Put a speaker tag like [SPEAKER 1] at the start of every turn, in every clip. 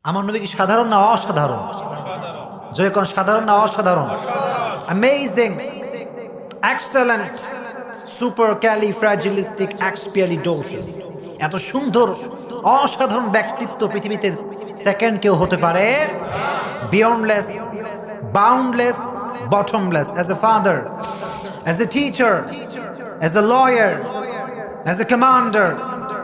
[SPEAKER 1] আমার নবী কি সাধারণ না অসাধারণ? জয় কোন সাধারণ না অসাধারণ? Amazing, excellent, supercalifragilisticexpialidocious. এত সুন্দর অসাধারণ ব্যক্তিত্ব পৃথিবীতে সেকেন্ড কেউ হতে পারে? Beyondless, boundless, bottomless. As a father, as a teacher, as a lawyer, as a commander,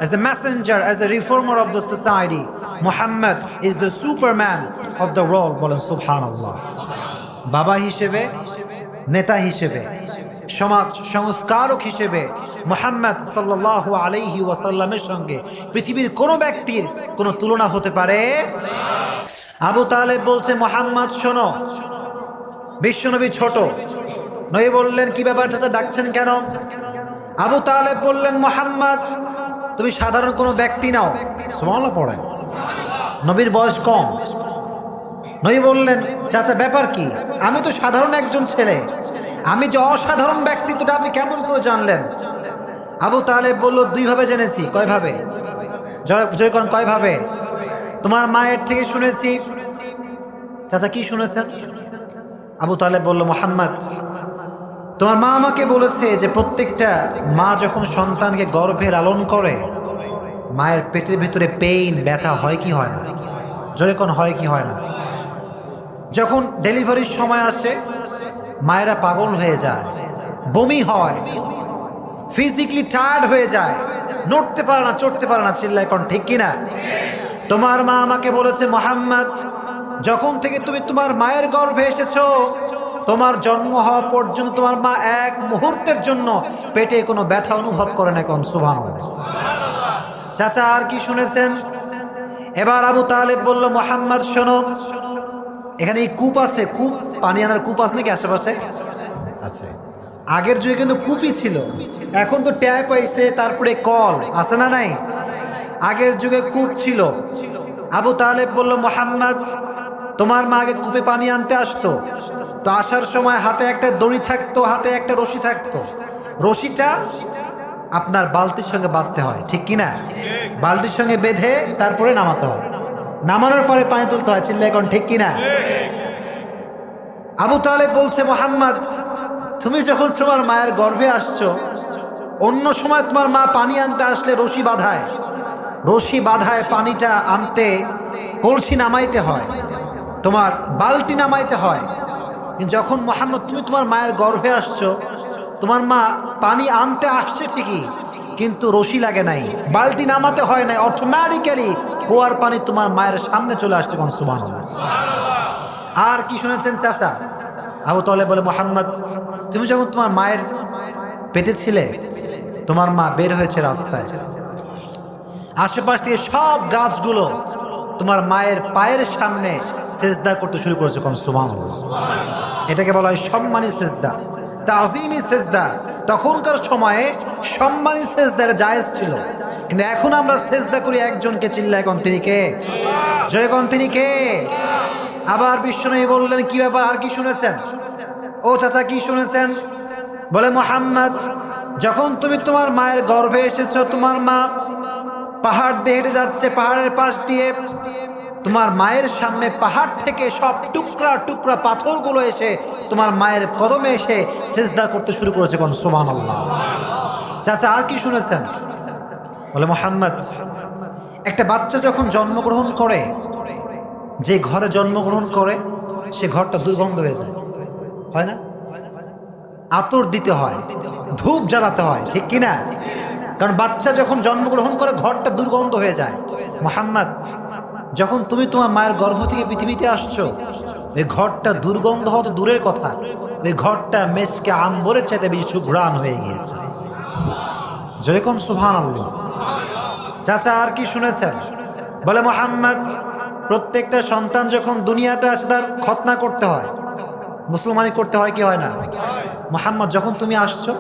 [SPEAKER 1] as a messenger, as a reformer of the society, Muhammad is the superman of the world. বলেন সুবহানাল্লাহ। বাবা হিসেবে, নেতা হিসেবে, সমাজ সংস্কারক হিসেবে মুহাম্মদ সাল্লাল্লাহু আলাইহি ওয়াসাল্লামের সঙ্গে পৃথিবীর কোনো ব্যক্তির কোনো তুলনা হতে পারে? আবু তালেব বলছে, মুহাম্মদ শোনো, বিশ্বনবী ছোট। নবী বললেন, কি ব্যাপার চাচা, ডাকছেন কেন? আবু তালেব বললেন, মুহাম্মদ তুমি সাধারণ কোনো ব্যক্তি নাও। সুবহানাল্লাহ পড়েন। নবীর বয়স কম। নবী বললেন, চাচা ব্যাপার কি? আমি তো সাধারণ একজন ছেলে, আমি যে অসাধারণ ব্যক্তিত্বটা আপনি কেমন করে জানলেন? আবু তালেব বলল, দুইভাবে জেনেছি। কয়ভাবে? জয়কন কয়ভাবে? তোমার মায়ের থেকে শুনেছি। চাচা কি শুনেছেন? আবু তালেব বলল, মুহাম্মদ তোমার মা আমাকে বলেছে যে প্রত্যেকটা মা যখন সন্তানকে গর্ভে লালন করে, মায়ের পেটের ভিতরে পেইন, ব্যথা হয় কি হয় না? যখন হয় কি হয় না? যখন ডেলিভারির সময় আসে, মায়েরা পাগল হয়ে যায়, বমি হয়, ফিজিক্যালি টায়ার্ড হয়ে যায়, নড়তে পারে না, চড়তে পারে না। চিল্লায় কোন ঠিক কিনা? তোমার মা আমাকে বলেছে, মুহাম্মদ যখন থেকে তুমি তোমার মায়ের গর্ভে এসেছো, তোমার জন্ম হওয়া পর্যন্ত তোমার মা এক মুহূর্তের জন্য পেটে কোনো ব্যথা অনুভব করে না। কোন সুবহানাল্লাহ। চাচা আর কি শুনেছেন? এবার আবু তালেব বলল, মুহাম্মদ শোনো, এখানে এই কূপ আছে, কূপ, পানি আনার কূপ আছে নাকি আশেপাশে? আছে। আগের যুগে কিন্তু কূপই ছিল, এখন তো ট্যাপ আইছে, তারপরে কল আছে না নাই? আগের যুগে কূপ ছিল। আবু তালেব বলল, মুহাম্মদ তোমার মা আগে কূপে পানি আনতে আসতো, তো আসার সময় হাতে একটা দড়ি থাকতো, হাতে একটা রশি থাকতো। রশিটা আপনার বালতির সঙ্গে বাঁধতে হয়, ঠিক কিনা? বালতির সঙ্গে বেঁধে তারপরে নামাতে হয়, নামানোর পরে পানি তুলতে হয়। চিল্লা এখন ঠিক কিনা? আবু তালেব বলছে, মুহাম্মদ তুমি যখন তোমার মায়ের গর্ভে আসছো, অন্য সময় তোমার মা পানি আনতে আসলে রশি বাঁধায়, রশি বাঁধায় পানিটা আনতে কলসি নামাইতে হয়, তোমার বালতি নামাইতে হয়। কিন্তু যখন মুহাম্মদ তুমি তোমার মায়ের গর্ভে আসছো, তোমার মা পানি আনতে আসছে ঠিকই, কিন্তু রশি লাগে নাই, বালতি নামাতে হয় নাই, অটোমেটিক্যালি কুয়ার পানি তোমার মায়ের সামনে চলে আসছে। কোন সুবহানাল্লাহ। আর কি শুনেছেন চাচা? আবু তালেব বলে, মুহাম্মদ তুমি যখন তোমার মায়ের পেটে ছিলে, তোমার মা বের হয়েছে রাস্তায়, আশেপাশ থেকে সব গাছগুলো তোমার মায়ের পায়ের সামনে সেজদা করতে শুরু করেছে। কোন সুবহানাল্লাহ। এটাকে বলা হয় সম্মানী সেজদা, তাযীমি সেজদা। তখনকার সময়ে সম্মানী সেজদা জায়েজ ছিল, কিন্তু এখন আমরা সেজদা করি একজনকে। চিল্লায় কোন তিনি কে? জয় কোন তিনি কে? আবার বিশ্বনবী বললেন, কি ব্যাপার, আর কি শুনেছেন? ও চাচা কি শুনেছেন? বলে, মুহাম্মদ যখন তুমি তোমার মায়ের গর্ভে এসেছো, তোমার মা পাহাড় দিয়ে হেঁটে যাচ্ছে, পাহাড়ের পাশ দিয়ে তোমার মায়ের সামনে পাহাড় থেকে সব টুকরা টুকরা পাথরগুলো এসে তোমার মায়ের কদমে এসে সিজদা করতে শুরু করেছে। কোন সুবহানাল্লাহ। চাচা আর কি শুনেছেন? বলে, মুহাম্মদ একটা বাচ্চা যখন জন্মগ্রহণ করে, যে ঘরে জন্মগ্রহণ করে সে ঘরটা দুর্গন্ধ হয়ে যায়, হয় না? আতর দিতে হয়, ধূপ জ্বালাতে হয়, ঠিক কিনা? কারণ বাচ্চা যখন জন্মগ্রহণ করে ঘরটা দুর্গন্ধ হয়ে যায়। মুহাম্মদ যখন তুমি তোমার মায়ের গর্ভ থেকে পৃথিবীতে আসছো, ওই ঘরটা দুর্গন্ধ হওয়া তো দূরের কথা, ওই ঘরটা মেসকে আম্বরের চাইতে বেশি সুঘ্রাণ হয়ে গিয়েছে। যেরকম সুবহানাল্লাহ। চাচা আর কি শুনেছেন? বলে, মুহাম্মদ প্রত্যেকটা সন্তান যখন দুনিয়াতে আসে তার খতনা করতে হয়, মুসলমানি করতে হয় কি হয় না? মুহাম্মদ যখন তুমি আসছো,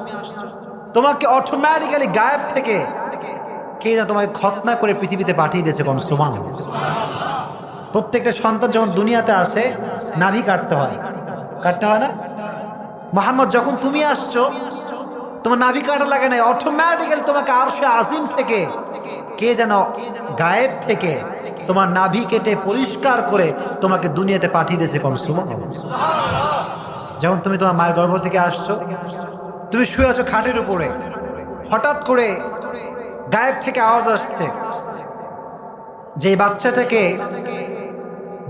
[SPEAKER 1] তোমাকে অটোমেটিক্যালি গায়েব থেকে কে না তোমাকে খতনা করে পৃথিবীতে পাঠিয়ে দিয়েছে। কোন সুবহানাল্লাহ। প্রত্যেকটা সন্তান যখন দুনিয়াতে আসে নাভি কাটতে হয়, কাটতে হয় না? মুহাম্মদ যখন তুমি আসছো, তোমার নাভি কাটা লাগে না, অটোমেটিক্যালি তোমাকে আরশে আজিম থেকে কে যেন গায়েব থেকে তোমার নাভি কেটে পরিষ্কার করে তোমাকে দুনিয়াতে পাঠিয়ে দিয়েছে। কোন সুবহানাল্লাহ। যেমন তুমি তোমার মায়ের গর্ভ থেকে আসছো, তুমি শুয়ে আছো খাটের উপরে, হঠাৎ করে গায়েব থেকে আওয়াজ আসছে যে বাচ্চাটাকে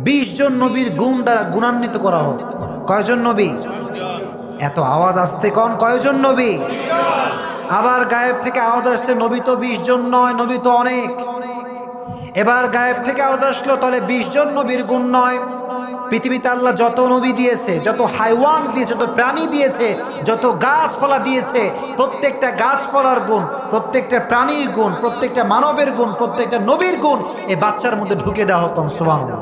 [SPEAKER 1] 20 জন নবীর গুণ দ্বারা গুণান্বিত করা হোক। কয়জন নবী? এত আওয়াজ আসতে কোন কয়জন নবী? আবার গায়েব থেকে আওয়াজ আসছে নবী তো 20 জন নয়, নবী তো অনেক। এবার গায়েব থেকে আওয়াজ আসলো তাহলে 20 জন নবীর গুণ নয়, পৃথিবীতে আল্লাহ যত নবী দিয়েছে, যত হাইওয়ান দিয়েছে, যত প্রাণী দিয়েছে, যত গাছপালা দিয়েছে, প্রত্যেকটা গাছপালার গুণ, প্রত্যেকটা প্রাণীর গুণ, প্রত্যেকটা মানবের গুণ, প্রত্যেকটা নবীর গুণ এই বাচ্চার মধ্যে ঢুকে দেওয়া হতো। সুবহানাল্লাহ।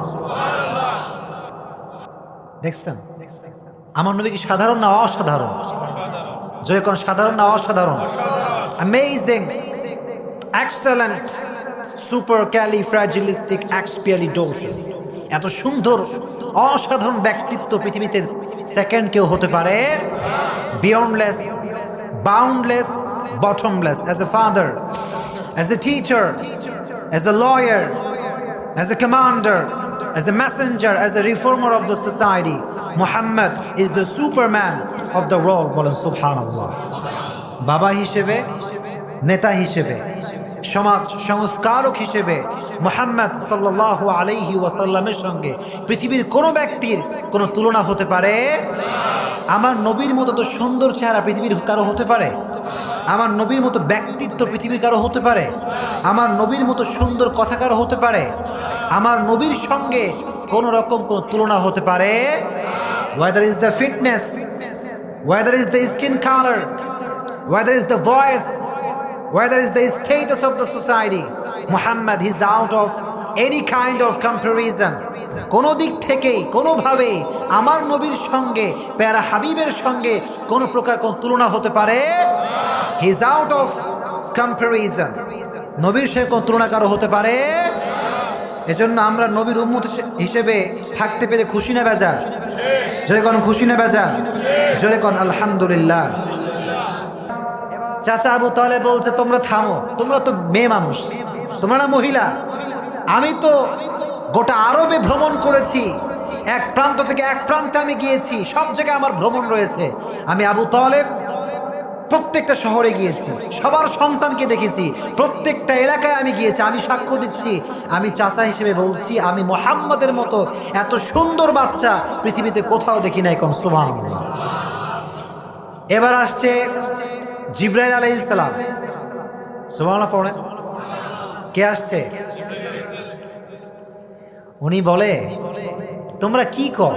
[SPEAKER 1] দেখছেন আমার নবী কি সাধারণ না অসাধারণ? জয় কোন সাধারণ না অসাধারণ? Amazing, excellent, supercalifragilisticexpialidocious. এত সুন্দর অসাধারণ ব্যক্তিত্ব পৃথিবীতে সেকেন্ড কেউ হতে পারে? Beyondless, boundless, bottomless. As a father, as a teacher, as a lawyer, as a commander, as a messenger, as a reformer of the society, Muhammad is the superman of the world. বলেন সুবহানাল্লাহ। বাবা হিসেবে, নেতা হিসেবে, সমাজ সংস্কারক হিসেবে মুহাম্মদ সাল্লাল্লাহু আলাইহি ওয়াসাল্লামের সঙ্গে পৃথিবীর কোনো ব্যক্তির কোনো তুলনা হতে পারে? আমার নবীর মতো তো সুন্দর চেহারা পৃথিবীর কারো হতে পারে? আমার নবীর মতো ব্যক্তিত্ব পৃথিবীর কারো হতে পারে? আমার নবীর মতো সুন্দর কথা কারো হতে পারে? আমার নবীর সঙ্গে কোনো রকম কোনো তুলনা হতে পারে? Whether is the fitness, whether is the skin color, whether is the voice, whether is the status of the society, Muhammad is out of any kind of comparison. কোনো দিক থেকে কোনোভাবে আমার নবীর সঙ্গে, প্যারা হাবিবের সঙ্গে কোনো প্রকার কোন তুলনা হতে পারে? He is out of comparison. নবীর সঙ্গে কোন তুলনা কারো হতে পারে? এজন্য আমরা নবীর উম্মত হিসেবে থাকতে পেরে খুশি না বেজার? জোরে কোন খুশি না বেজার? জোরে কোন আলহামদুলিল্লাহ। চাচা আবু তালেব বলছে তোমরা থামো, তোমরা তো মেয়ে মানুষ, তোমরা না মহিলা। আমি তো গোটা আরবে ভ্রমণ করেছি, এক প্রান্ত থেকে এক প্রান্তে আমি গিয়েছি, সব জায়গায় আমার ভ্রমণ রয়েছে। আমি আবু তালেব প্রত্যেকটা শহরে গিয়েছি, সবার সন্তানকে দেখেছি, প্রত্যেকটা এলাকায় আমি গিয়েছি। আমি সাক্ষ্য দিচ্ছি, আমি চাচা হিসেবে বলছি, আমি মুহাম্মদের মতো এত সুন্দর বাচ্চা পৃথিবীতে কোথাও দেখি নাই। কোন সুবহানাল্লাহ। এবার আসছে জিবরাইল আলাইহিস সালাম। সুবহানাল্লাহ পড়ে। কে আসছে? উনি বলে তোমরা কি কর,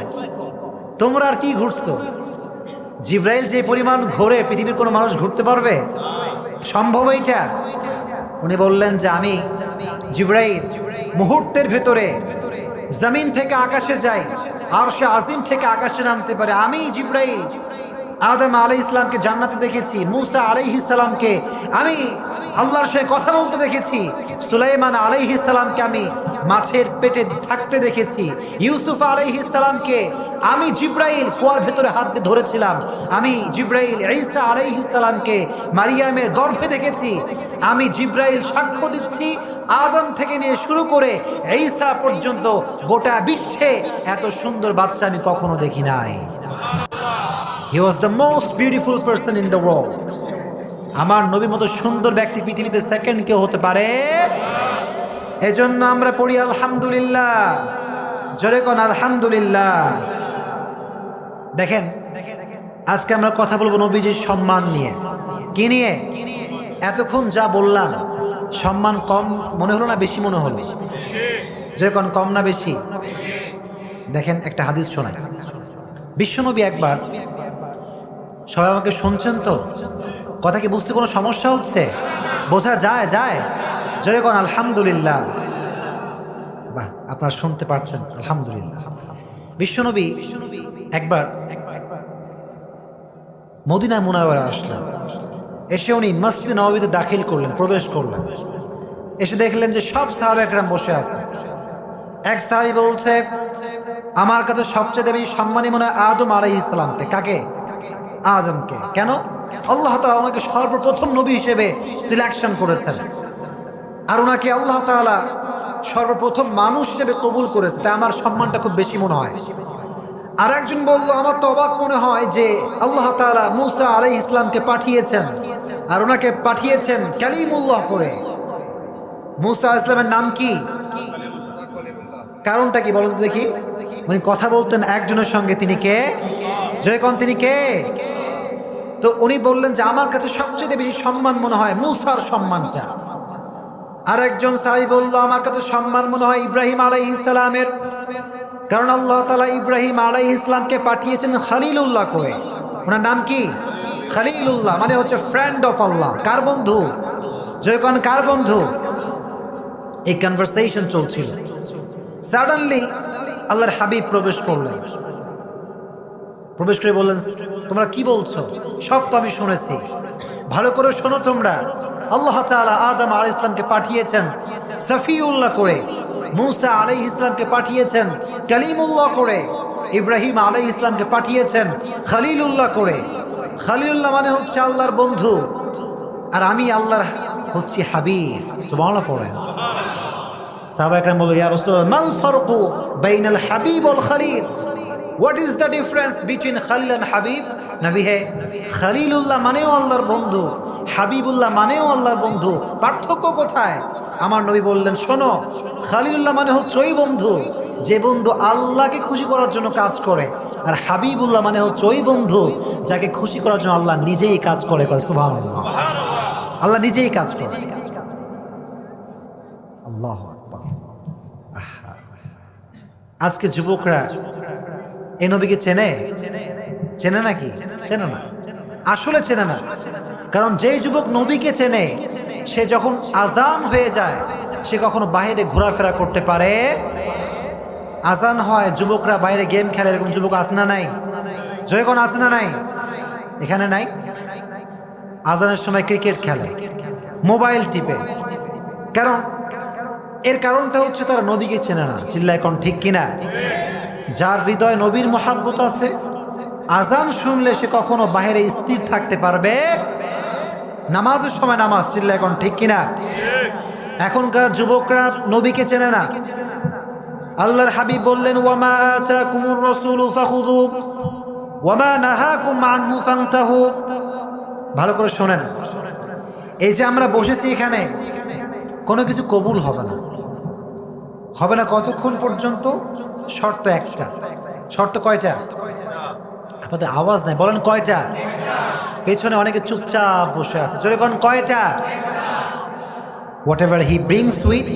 [SPEAKER 1] তোমরা আর কি ঘুরছো? জিবরাইল যে পরিমাণ ঘোরে পৃথিবীর কোনো মানুষ ঘুরতে পারবে? সম্ভব এইটা? উনি বললেন যে আমি জিবরাইল মুহূর্তের ভেতরে জমিন থেকে আকাশে যাই, আরশে আজিম থেকে আকাশে নামতে পারে। আমি জিবরাইল আদম আলাইহিস সালামকে জান্নাতে দেখেছি, মুসা আলাইহিস সালামকে আমি আল্লাহর সাথে কথা বলতে দেখেছি, সুলাইমান আলাইহিস সালামকে আমি মাছের পেটে থাকতে দেখেছি, ইউসুফ আলাইহিস সালামকে আমি জিবরাইল কুয়ার ভেতরে হাত দিয়ে ধরেছিলাম, আমি জিবরাইল ঈসা আলাইহিস সালামকে মারিয়ামের গর্ভে দেখেছি। আমি জিবরাইল সাক্ষ্য দিচ্ছি, আদম থেকে নিয়ে শুরু করে ঈসা পর্যন্ত গোটা বিশ্বে এত সুন্দর বাচ্চা আমি কখনো দেখি নাই। He was the most beautiful person in the world. আমার নবীর মতো সুন্দর ব্যক্তি পৃথিবীতে সেকেন্ড কেউ হতে পারে? এজন্য আমরা পড়ি আলহামদুলিল্লাহ। জোরে কোন আলহামদুলিল্লাহ। দেখেন আজকে আমরা কথা বলবো নবীজির সম্মান নিয়ে। কি নিয়ে? এতক্ষণ যা বললাম সম্মান কম মনে হলো না বেশি মনে হলো? জোরে কোন কম না বেশি? দেখেন একটা হাদিস শোনাই। বিশ্বনবী একবার, সবাই আমাকে শুনছেন তো? কথা কি বুঝতে কোনো সমস্যা হচ্ছে? বোঝা যায়? জোরে কোন আলহামদুলিল্লাহ। বাহ, আপনারা শুনতে পারছেন, আলহামদুলিল্লাহ। বিশ্বনবী একবার মদিনা মুনাওয়ারা আসলেন। এসে উনি মসজিদে নববীতে দাখিল করলেন, প্রবেশ করলেন। এসে দেখলেন যে সব সাহাবা একরাম বসে আছে। এক সাহাবী বলছে আমার কাছে সবচেয়ে বেশি সম্মানী মনে হয় আদম আলাইহিস সালামকে। কাকে? আদমকে। কেন? আল্লাহ তাআলা ওনাকে সর্বপ্রথম নবী হিসেবে সিলেকশন করেছেন, আর ওনাকে আল্লাহ তাআলা সর্বপ্রথম মানুষ হিসেবে কবুল করেছে, তাই আমার সম্মানটা খুব বেশি মনে হয়। আর একজন বলল, আমার তো অবাক মনে হয় যে আল্লাহ তাআলা মূসা আলাইহিস সালামকে পাঠিয়েছেন, আর ওনাকে পাঠিয়েছেন কালিমুল্লাহ করে। মূসা আলাইহিস সালামের নাম কি? কারণটা কি বলুন তো দেখি। উনি কথা বলতেন একজনের সঙ্গে, তিনি কে? যখন তিনি কে? তো উনি বললেন যে আমার কাছে সবচেয়ে বেশি সম্মান মনে হয় মূসার সম্মানটা। আর একজন সাহাবী বলল, আমার কাছে সম্মান মনে হয় ইব্রাহিম আলাইহিস সালামের, কারণ আল্লাহ তাআলা ইব্রাহিম আলাইহিস সালামকে পাঠিয়েছেন খলিলুল্লাহ করে। ওনার নাম কি? খলিলুল্লাহ, মানে হচ্ছে ফ্রেন্ড অফ আল্লাহ। কার বন্ধু? যখন কার বন্ধু? এই কনভারসেশন চলছিল। সাডেনলি আল্লাহর হাবিব প্রবেশ করলেন। প্রবেশ করে বললেন, তোমরা কি বলছো? সব তো আমি শুনেছি, ভালো করে শোনো তোমরা। আল্লাহ তাআলা আদম আলাইহিস সালামকে পাঠিয়েছেন সফিউল্লাহ করে, মূসা আলাইহিস সালামকে পাঠিয়েছেন কালিমুল্লাহ করে, ইব্রাহিম আলাইহিস সালামকে পাঠিয়েছেন খলিলুল্লাহ করে। খলিলুল্লাহ মানে হচ্ছে আল্লাহর বন্ধু, আর আমি আল্লাহর হচ্ছি হাবিব। সুবহানাল্লাহ পড়েন। সাহাবা একরাম বলল, ইয়া রাসূলুল্লাহ, মাল ফারকু বাইনাল হাবিব ওয়াল খলিল? What is the difference between খলিল এন্ড হাবিব? নবী হে, খলিলুল্লাহ মানেও আল্লাহর বন্ধু, হাবিবুল্লাহ মানেও আল্লাহর বন্ধু, পার্থক্য কোথায়? আমার নবী বললেন, শোনো, খলিলুল্লাহ মানে হচ্ছে ওই বন্ধু যে বন্ধু আল্লাহকে খুশি করার জন্য কাজ করে, আর হাবিবুল্লাহ মানে হচ্ছে ওই বন্ধু যাকে খুশি করার জন্য আল্লাহ নিজেই কাজ করে। সুবহানাল্লাহ, আল্লাহ নিজেই কাজ করে। আল্লাহু আকবার। আজকে যুবকরা এই নবীকে চেনে? চেনে নাকি? চেনে না, আসলে চেনে না। কারণ যেই যুবক নবীকে চেনে, সে যখন আজান হয়ে যায় সে কখনো বাইরে ঘোরাফেরা করতে পারে। আজান হয়, যুবকরা বাইরে গেম খেলে, এরকম যুবক আছে না নাই? যখন আছে না নাই? এখানে নাই? আজানের সময় ক্রিকেট খেলে, মোবাইল টিপে। কারণ এর কারণটা হচ্ছে তারা নবীকে চেনে না। চিল্লায় কোন ঠিক কিনা? যার হৃদয়ে নবীর মহাব্বত আছে, আজান শুনলে সে কখনো বাইরে স্থির থাকতে পারবে। নামাজের সময় নামাজ, চিল্লায় কোন ঠিক কিনা? এখনকার যুবকরা নবীকে চেনে না। আল্লাহর হাবিব বললেন, ওয়ামা আতাকুমুর রাসূলু ফাখুযু ওয়ামা নাহাকুম আনহু ফান্তাহু। ভালো করে শোনেন, এই যে আমরা বসেছি এখানে, কোনো কিছু কবুল হবে না। হবে না কতক্ষণ পর্যন্ত? শর্ত একটা। শর্ত কয়টা? আপনাদের আওয়াজ নাই, বলেন কয়টা? পেছনে অনেকে চুপচাপ বসে আছে, জোরে কোন কয়টা? Whatever he brings sweet,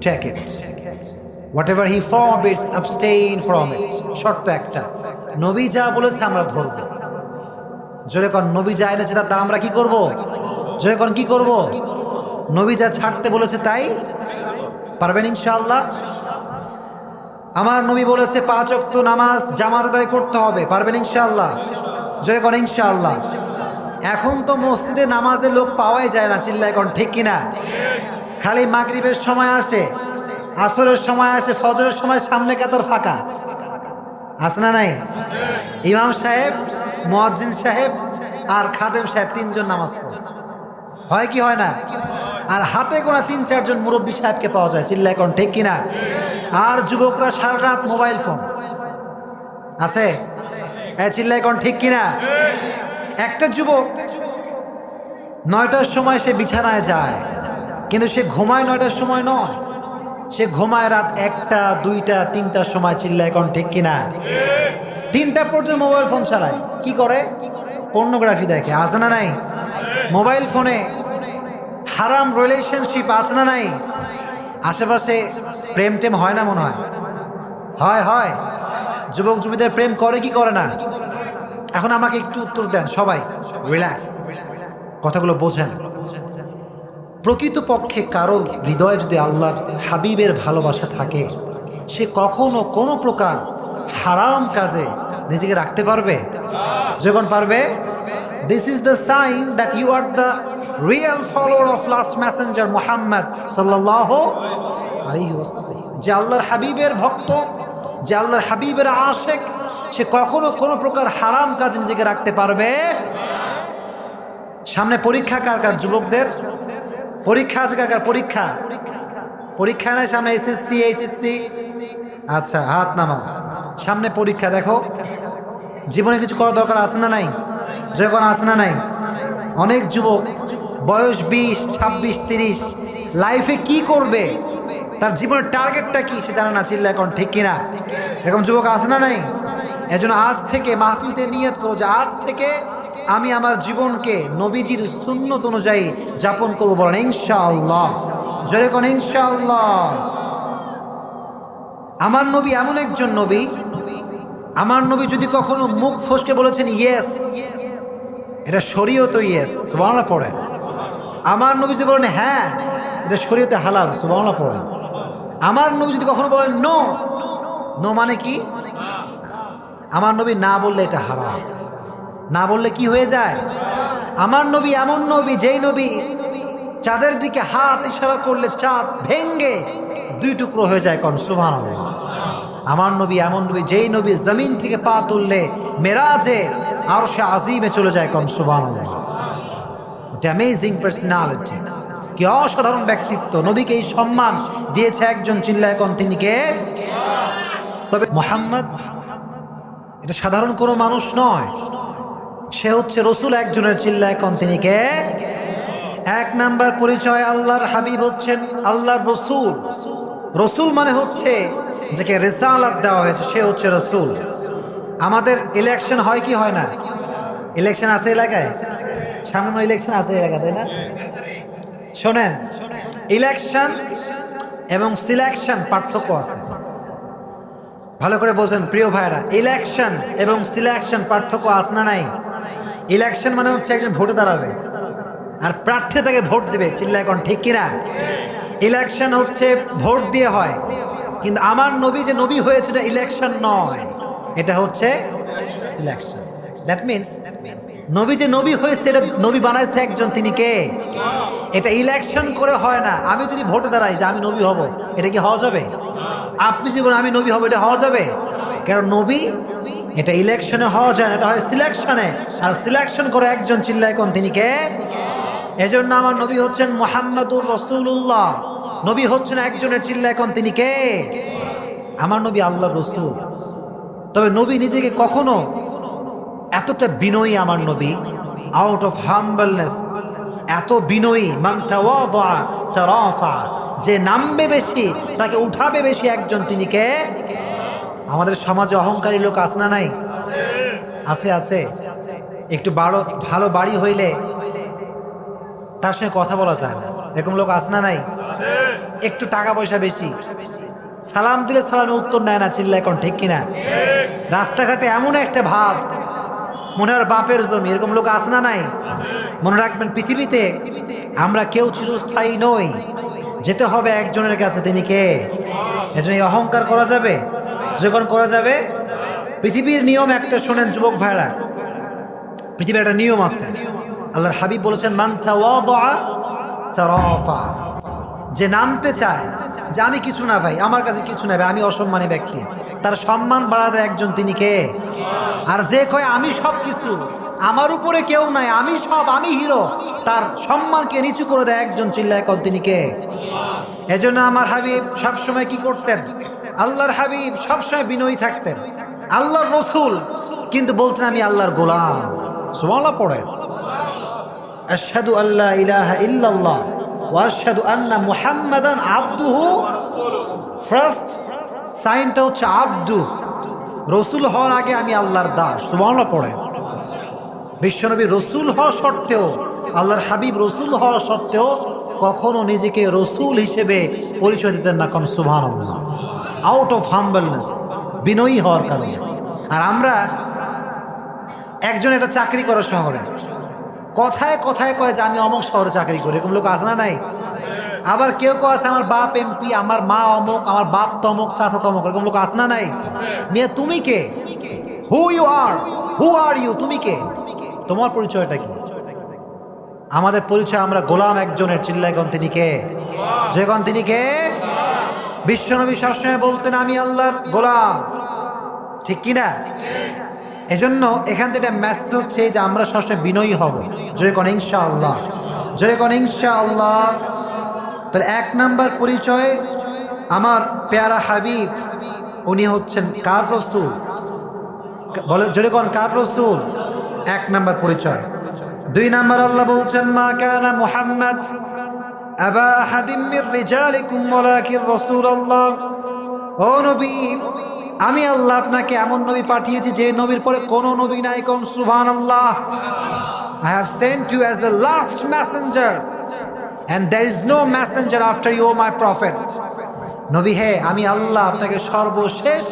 [SPEAKER 1] take it. Whatever he forbids, abstain from it. শর্ত একটা, নবী যা বলেছে আমরা ধরব। জোরে কোন নবী যা এনেছে তা আমরা কি করব? জোরে কোন কি করব? নবী যা ছাড়তে বলেছে তাই পারবেন ইনশাআল্লাহ? আমার নবী বলেছে 5 ওয়াক্ত নামাজ জামাত আদায় করতে হবে, পারবেন ইনশাআল্লাহ? জয় করেন ইনশাআল্লাহ। এখন তো মসজিদে নামাজে লোক পাওয়াই যায় না, চিল্লায় কোন ঠিক কিনা? খালি মাগরিবের সময় আসে, আসরের সময় আসে, ফজরের সময় সামনে কাতার ফাঁকা আছে না নাই? ইমাম সাহেব, মুয়াজ্জিন সাহেব আর খাদেম সাহেব 3 জন নামাজ পড়ে, হয় কি হয় না? আর হাতে গোনা 3-4 জন মুরব্বী সাহেবকে পাওয়া যায়, চিল্লায় কোন ঠিক কিনা? আর যুবকরা সারা রাত মোবাইল ফোন আছে, চিল্লায় কোন ঠিক কিনা? একটা যুবক 9টার সময় সে বিছানায় যায়, কিন্তু সে ঘুমায় 9টার সময় নয়, সে ঘুমায় রাত 1টা, 2টা, 3টার সময়, চিল্লায় কোন ঠিক কিনা? 3টা পর্যন্ত মোবাইল ফোন চালায়। কি করে? পর্নোগ্রাফি দেখে, আছে না নাই? মোবাইল ফোনে হারাম রিলেশনশিপ আছে না নাই? আশেপাশে প্রেম টেম হয় না মনে হয়? হয়, হয়। যুবক যুবতীদের প্রেম করে কি করে না? এখন আমাকে একটু উত্তর দেন সবাই, রিল্যাক্স, কথাগুলো বোঝেন। প্রকৃতপক্ষে কারো হৃদয়ে যদি আল্লাহর হাবিবের ভালোবাসা থাকে, সে কখনো কোনো প্রকার হারাম কাজে নিজেকে রাখতে পারবে? যখন পারবে, this is the sign that you are the real follower of last messenger Muhammad সাল্লাল্লাহু আলাইহি ওয়াসাল্লাম। যে আল্লাহর হাবিবের ভক্ত, যে আল্লাহর হাবিবের আশেক, সে কখনো কোনো প্রকার হারাম কাজ নিজেকে রাখতে পারবে? সামনে পরীক্ষা কার কার? যুবকদের পরীক্ষা আছে কার কার? পরীক্ষা পরীক্ষা নাই সামনে, এসএসসি এইচএসসি? আচ্ছা, হাত নামাও। সামনে পরীক্ষা, দেখো জীবনে কিছু করার দরকার আছে না নাই? যখন আছে না নাই? অনেক যুবক বয়স 20, 26, 30 লাইফে কি করবে, তার জীবনের টার্গেটটা কি সে জানে না। চিল্লা এখন ঠিক কিনা? এরকম যুবক আছে না নাই? এজন্য আজ থেকে মাহফিলতে নিয়ত করো যে আজ থেকে আমি আমার জীবনকে নবীজির সুন্নত অনুযায়ী যাপন করবো। বলেন ইনশাআল্লাহ, জোরে কোন ইনশাআল্লাহ। আমার নবী এমন একজন নবী, আমার নবী যদি কখনো মুখ ফসকে বলেছেন ইয়েস, এটা শরীয়তে ইয়েস, সুবহানাল্লাহ পড়েন। আমার নবী যদি বলেন হ্যাঁ, এটা শরীয়তে হালাল, সুবহানাল্লাহ পড়েন। আমার নবী যদি কখনো বলেন নো, নো মানে কি? আমার নবী না বললে এটা হারাম, না বললে কি হয়ে যায়? আমার নবী এমন নবী, যেই নবী চাঁদের দিকে হাত ইশারা করলে চাঁদ ভেঙ্গে 2 টুকরো হয়ে যায়। কোন সুবহানাল্লাহ। আমার নবী এমন নবী, যেই নবী জমিন থেকে পা তুললে মেরাজে আরশে আজিমে চলে যায়। কোন সুবহানাল্লাহ। অ্যামেজিং পার্সোনালিটি, কি অসাধারণ ব্যক্তিত্ব। নবীকে এই সম্মান দিয়েছে একজন, চিল্লায় কোন তিনি কে? তবে মুহাম্মদ এটা সাধারণ কোনো মানুষ নয়, সে হচ্ছে রসুল একজনের, চিল্লায় কোন তিনি কে? 1 নাম্বার পরিচয়, আল্লাহর হাবিব হচ্ছেন আল্লাহর রসুল। রসুল মানে হচ্ছে যাকে রিসালাত দেওয়া হয়েছে, সে হচ্ছে রসুল। আমাদের ইলেকশন হয় কি হয় না? ইলেকশন আছে এলাকায়, সামনে ইলেকশন আছে এলাকা, তাই না? শোনেন, ইলেকশন এবং সিলেকশন পার্থক্য আছে, ভালো করে বোঝেন প্রিয় ভাইরা। ইলেকশন এবং সিলেকশন পার্থক্য আছে না নাই? ইলেকশন মানে হচ্ছে একজন ভোটে দাঁড়াবে আর প্রার্থী তাকে ভোট দেবে, চিল্লা এখন ঠিক কিনা? ইলেকশন হচ্ছে ভোট দিয়ে হয়, কিন্তু আমার নবী যে নবী হয়েছে এটা ইলেকশন নয়, এটা হচ্ছে সিলেকশন। দ্যাট মিনস নবী যে নবী হয়েছে এটা নবী বানাইছে একজন, তিনি কে? এটা ইলেকশন করে হয় না। আমি যদি ভোটে দাঁড়াই যে আমি নবী হব, এটা কি হওয়া যাবে? আপনি যদি বলেন আমি নবী হব, এটা হওয়া যাবে? কারণ নবী এটা ইলেকশনে হওয়া যায় না, এটা হয় সিলেকশনে। আর সিলেকশন করে একজন, চিল্লায় কোন তিনি কে? এজন্য আমার নবী হচ্ছেন মুহাম্মাদুর রাসূলুল্লাহ। নবী হচ্ছেন একজনের, চিল্লায় কোন তিনি কে? আমার নবী আল্লাহর রাসূল। তবে নবী নিজেকে কখনো এতটা বিনয়ী, আমার নবী আউট অফ হাম্বলনেস এত বিনয়ী, মান তাওয়াদা তারাফা, যে নামবে বেশি তাকে উঠাবে বেশি একজন, তিনি কে? আমাদের সমাজে অহংকারী লোক আছে না নাই? আছে, আছে। একটু ভালো বাড়ি হইলে তার সঙ্গে কথা বলা যায় না, এরকম লোক আছে না নাই? একটু টাকা পয়সা বেশি, সালাম দিলে সালামের উত্তর নেয় না, চিল্লা এখন ঠিক কিনা? রাস্তাঘাটে এমন একটা ভাব মনে হয় বাপের জমি, এরকম লোক আছে না নাই? মনে রাখবেন, পৃথিবীতে আমরা কেউ চিরস্থায়ী নই, যেতে হবে একজনের কাছে, তিনি কে? এজন্য এই অহংকার করা যাবে? যখন করা যাবে, পৃথিবীর নিয়ম একটা শোনেন যুবক ভাইরা, পৃথিবীর একটা নিয়ম আছে। আল্লাহর হাবিব বলেছেন মান তাওয়াদা তারাফা, যে নামতে চায় যে আমি কিছু না ভাই, আমার কাছে কিছু না ভাই, আমি অসম্মানী ব্যক্তি, তার সম্মান বাড়াতে একজন, তিনি কে? আর যে কয় আমি সব কিছু, আমার উপরে কেউ নাই, আমি সব, আমি হিরো, তার সম্মানকে নিচু করে দেয় একজন, চিল্লায় কোন তিনি কে? এজন্য আমার হাবিব সবসময় কি করতেন? আল্লাহর হাবিব সবসময় বিনয়ী থাকতেন, আল্লাহর রসুল, কিন্তু বলতেন আমি আল্লাহর গোলাম। সুবহানাল্লাহ পড়েন, আশহাদু আল্লা ইলাহা ইল্লাল্লাহ ওয়া আশহাদু আন্না মুহাম্মাদান আবদুহু। ফার্স্ট সাইনটা হচ্ছে আব্দু, রসুল হওয়ার আগে আমি আল্লাহর দাস। সুবহানাল্লাহ পড়েন। বিশ্বনবী রসুল হওয়া সত্ত্বেও, আল্লাহর হাবিব রসুল হওয়া সত্ত্বেও কখনো নিজেকে রসুল হিসেবে পরিচয় দিতেন না। কোন সুবহানাল্লাহ। আউট অফ হাম্বলনেস, বিনয়ী হওয়ার কারণে। আর আমরা একজন একটা চাকরি করে শহরে, কথায় কথায় কয় যে আমি অমুক শহরে চাকরি করি, এরকম লোক আছে না নাই? আবার কেউ কেউ আছে আমার বাপ এমপি, আমার মা অমুক, আমার বাপ তমুক, চাচা তমুক, এরকম লোক আছে না নাই? মিয়া তুমি কে? Who you R, who are you, তুমি কে? তোমার পরিচয়টা কি? আমাদের পরিচয় আমরা গোলাম একজনের, চিল্লায় কোন তিনি কে? যে কোন তিনি কে? বিশ্বনবী সবসময় বলতেন আমি আল্লাহর গোলাম, ঠিক কিনা? এজন্য এখান থেকে মেসেজ হচ্ছে যে আমরা সবসময় বিনয়ী হব। জয় কোন ইনশাআল্লাহ, জয় কোন ইনশাআল্লাহ। তাহলে 1 নাম্বার পরিচয় আমার প্যারা হাবিব, উনি হচ্ছেন কার রসূল? বলে জোরে কোন কার রসূল? 1 নাম্বার পরিচয়। 2 নাম্বার আল্লাহ বলছেন মা কানা মুহাম্মদ আবা আহাদিম মির রিজালিকুম ওয়ালাকিন রাসূলুল্লাহ। ও নবী, আমি আল্লাহ আপনাকে এমন নবী পাঠিয়েছি যে নবীর পরে কোনো নবী নাই। কোন সুবহানাল্লাহ। I have sent you as the last messenger and there is no messenger after you, my prophet. নবী হে, আমি আল্লাহ আপনাকে সর্বশেষ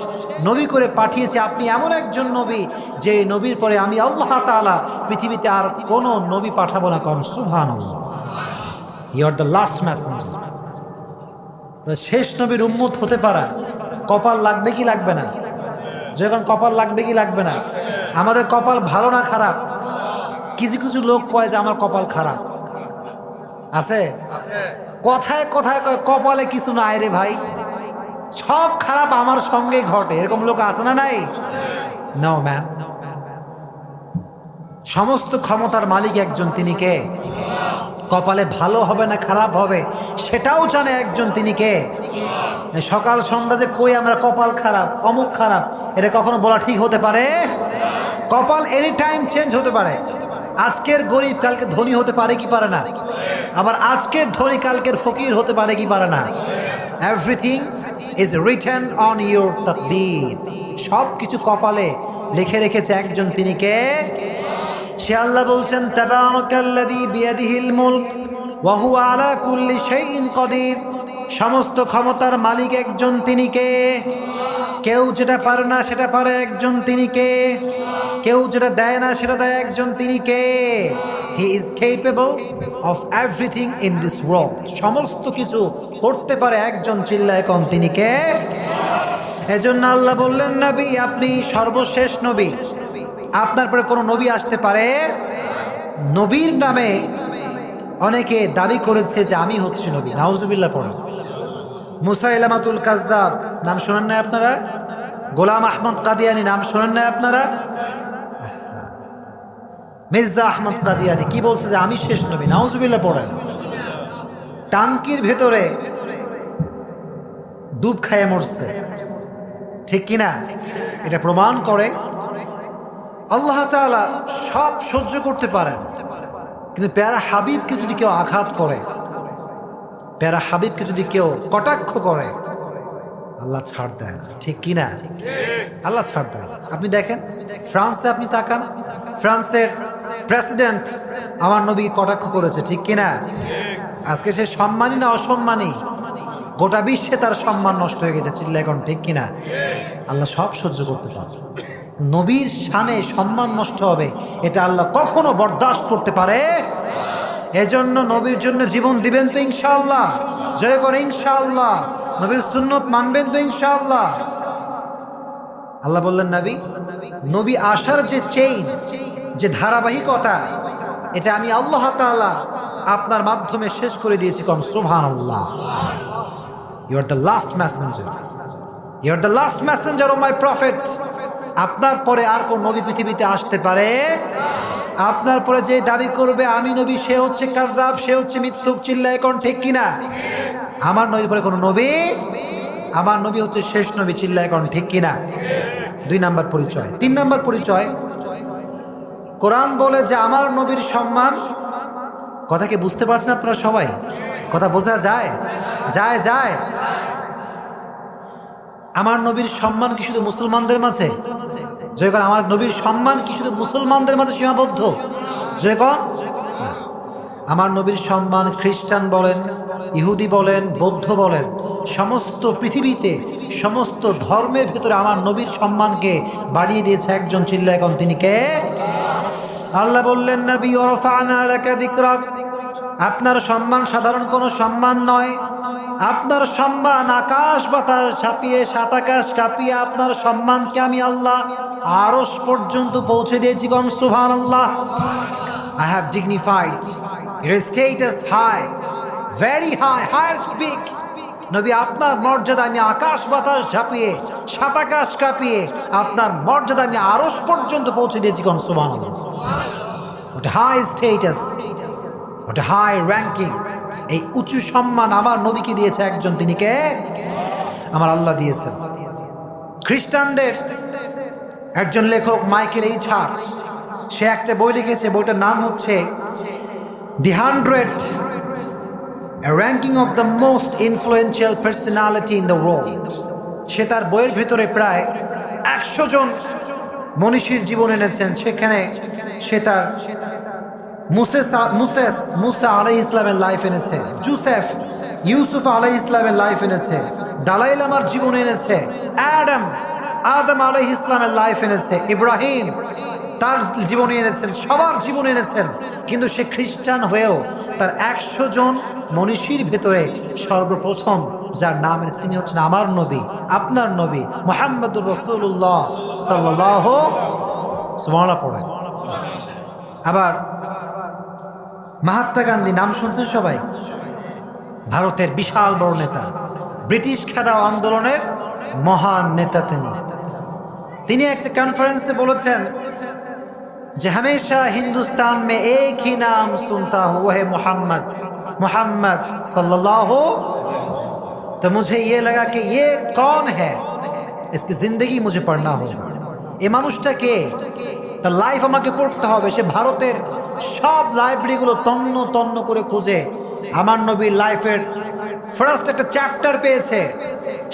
[SPEAKER 1] নবী করে পাঠিয়েছি। আপনি এমন একজন নবী যে নবীর পরে আমি আল্লাহ তাআলা পৃথিবীতে আর কোনো নবী পাঠাবো না। কোন সুবহানাল্লাহ। You are the last messenger. শেষ নবীর উম্মত হতে পারা কপাল লাগবে কি লাগবে না? যখন কপাল লাগবে কি লাগবে না? আমাদের কপাল ভালো না খারাপ? কিছু কিছু লোক কয় যে আমার কপাল খারাপ আছে, কথায় কথায় কয় কপালে কিছু নাই রে ভাই, সব খারাপ আমার সঙ্গে ঘটে। এরকম লোক আছে না নাই? No man. সমস্ত ক্ষমতার মালিক একজন, তিনি কে? কপালে ভালো হবে না খারাপ হবে সেটাও জানে একজন, তিনি কে? সকাল সন্ধ্যা যে কই আমরা কপাল খারাপ অমুক খারাপ, এটা কখনো বলা ঠিক হতে পারে? কপাল এনি টাইম চেঞ্জ হতে পারে। আজকের গরিব কালকে ধনী হতে পারে কি পারে না? আবার আজকের ধনী কালকের ফকির হতে পারে কি পারে না? Everything is written on your তাকদীর। সব কিছু কপালে লিখে রেখেছে একজন, তিনি কে? সে আল্লাহ বলছেন তাবারাকাল্লাযী বিয়াদিহিল মুলক ওয়া হুয়া আলা কুল্লি শাইইন কাদির। সমস্ত ক্ষমতার মালিক একজন, তিনি কে? কেউ যেটা পারে না সেটা পারে একজন, তিনি কে? কেউ যেটা দেয় না সেটা দেয় একজন, তিনি কে? He is capable of everything in this world. সমস্ত কিছু করতে পারে একজন, চিল্লায় কোন তিনি কে? এজন্য আল্লাহ বললেন নবী আপনি সর্বশেষ নবী, আপনার পরে কোনো নবী আসতে পারে? নবীর নামে অনেকে দাবি করেছে যে আমি হচ্ছি নবী, নাউজুবিল্লাহ পড়ে। মুসাইলামাতুল কাজ্জাব নাম শোনেন না আপনারা? গোলাম আহমদ কাদিয়ানি নাম শোনেন না আপনারা? মির্জা আহমদ কাদিয়ানি কি বলছে যে আমি শেষ নবী, নাউজুবিল্লাহ পড়ে। টাঙ্কির ভেতরে ডুব খাইয়ে মরছে, ঠিক কিনা? এটা প্রমাণ করে আল্লাহ তাআলা সব সহ্য করতে পারেন, কিন্তু প্যারা হাবিবকে যদি কেউ আঘাত করে, প্যারা হাবিবকে যদি কেউ কটাক্ষ করে, আল্লাহ ছাড় দেয়, ঠিক কিনা? আল্লাহ ছাড় দেয়। আপনি দেখেন ফ্রান্সে, আপনি তাকান, ফ্রান্সের প্রেসিডেন্ট আমার নবী কটাক্ষ করেছে, ঠিক কিনা? আজকে সে সম্মানী না অসম্মানী? গোটা বিশ্বে তার সম্মান নষ্ট হয়ে গেছে, চিল্লা এখন, ঠিক কিনা? আল্লাহ সব সহ্য করতে পারে। নবীর শানে সম্মান নষ্ট হবে, এটা আল্লাহ কখনো বরদাস্ত করতে পারে? এজন্য নবীর জন্য জীবন দিবেন তো ইনশাআল্লাহ? জয় করে ইনশাআল্লাহ। নবীর সুন্নত মানবেন তো ইনশাআল্লাহ? আল্লাহ বললেন নবী আসার যে চেইন, যে ধারাবাহিকতা, এটা আমি আল্লাহ তাআলা আপনার মাধ্যমে শেষ করে দিয়েছি। কোন সুবহানাল্লাহ। You are the last messenger, you are the last messenger O my prophet. আপনার পরে আর কোন নবী পৃথিবীতে আসতে পারে? আপনার পরে যে দাবি করবে আমি নবী, সে হচ্ছে কাযযাব, সে হচ্ছে মিথ্যুক, চিল্লায় কোন ঠিক কিনা? আমার নবীর পরে কোনো নবী, আমার নবী হচ্ছে শেষ নবী, চিল্লায় কোন ঠিক কিনা? 2 নাম্বার পরিচয়। 3 নাম্বার পরিচয়, কোরআন বলে যে আমার নবীর সম্মান। কথা কি বুঝতে পারছেন আপনারা সবাই? কথা বোঝা যায়? যায় যায়। আমার নবীর সম্মান কি শুধু মুসলমানদের মাঝে? যখন আমার নবীর সম্মান কি শুধু মুসলমানদের মাঝে সীমাবদ্ধ? যখন আমার নবীর সম্মান খ্রিস্টান বলেন, ইহুদি বলেন, বৌদ্ধ বলেন, সমস্ত পৃথিবীতে সমস্ত ধর্মের ভিতরে আমার নবীর সম্মানকে বাড়িয়ে দিয়েছে একজন, চিল্লায় এখন তিনি কে? আল্লাহ বললেন নবী ওয়ারফা'না লাকা যিকরাক, আপনার সম্মান সাধারণ কোনো সম্মান নয়। আপনার সম্মান আকাশ বাতাস ছাপিয়ে, সাত আকাশ কাঁপিয়ে আপনার সম্মানকে আমি আল্লাহ আরশ পর্যন্ত পৌঁছে দিয়েছি। কোন সুবহানাল্লাহ। I have dignified your status high, very high, highest peak. নবী আপনার মর্যাদা আমি আকাশ বাতাস ঝাঁপিয়ে, সাত আকাশ কাঁপিয়ে আপনার মর্যাদা আমি আরশ পর্যন্ত পৌঁছে দিয়েছি। কোন সুবহানাল্লাহ। What a high status, what a high ranking, এই উঁচু সম্মান আমার নবীকে দিয়েছে একজন, তিনি কে? আমার আল্লাহ দিয়েছেন। খ্রিস্টানদের একজন লেখক মাইকেল এইচ হার্ট, সে একটা বই লিখেছে, বইটার নাম হচ্ছে the 100 ranking of the most influential personality in the world. সে তার বইয়ের ভিতরে প্রায় 100 জন মনীষীর জীবন এনেছেন। সেখানে সে তার মুসা আলাইহিস ইসলামের লাইফ এনেছে, ইউসুফ আলাইহিস ইসলামের লাইফ এনেছে, দালাই লামার জীবন এনেছে, আদম আলাইহিস ইসলামের লাইফ এনেছে, ইব্রাহিম তার জীবনী এনেছেন, সবার জীবন এনেছেন। কিন্তু সে খ্রিস্টান হয়েও তার 100 জন মনীষীর ভেতরে সর্বপ্রথম যার নাম এনেছে তিনি হচ্ছেন আমার নবী, আপনার নবী মুহাম্মদুর রাসূলুল্লাহ সাল্লাল্লাহু সুবহানাল্লাহ পড়ে। আবার মহাত্মা গান্ধী, নাম শুনছেন সবাই? ভারতের বিশাল বড় নেতা, ব্রিটিশ খেদাও আন্দোলনের মহান নেতা। তিনি একটা কনফারেন্সে বলেছেন যে हमेशा हिंदुस्तान में एक ही नाम सुनता हूँ, वो है मोहम्मद, मोहम्मद सल्लल्लाहु। तो मुझे ये लगा कि ये कौन है, इसकी जिंदगी मुझे पढ़ना होगा। এই মানুষটা কে, তার লাইফ আমাকে পড়তে হবে। সে ভারতের সব লাইব্রেরিগুলো তন্ন তন্ন করে খুঁজে আমার নবীর লাইফের ফার্স্ট একটা চ্যাপ্টার পেয়েছে।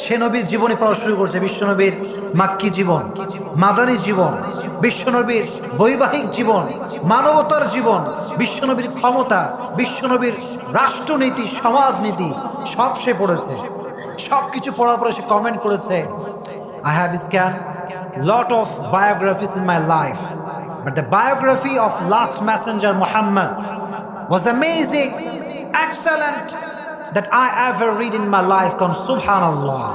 [SPEAKER 1] সে নবীর জীবনী পড়া শুরু করছে, বিশ্বনবীর মাক্কি জীবন, মাদানী জীবন, বিশ্বনবীর বৈবাহিক জীবন, মানবতার জীবন, বিশ্বনবীর ক্ষমতা, বিশ্বনবীর রাষ্ট্রনীতি, সমাজনীতি সব সে পড়েছে। সব কিছু পড়ার পরে সে কমেন্ট করেছে, I have scanned lot of biographies in my life, but the biography of last messenger Muhammad was amazing, excellent, that I ever read in my life. Subhanallah.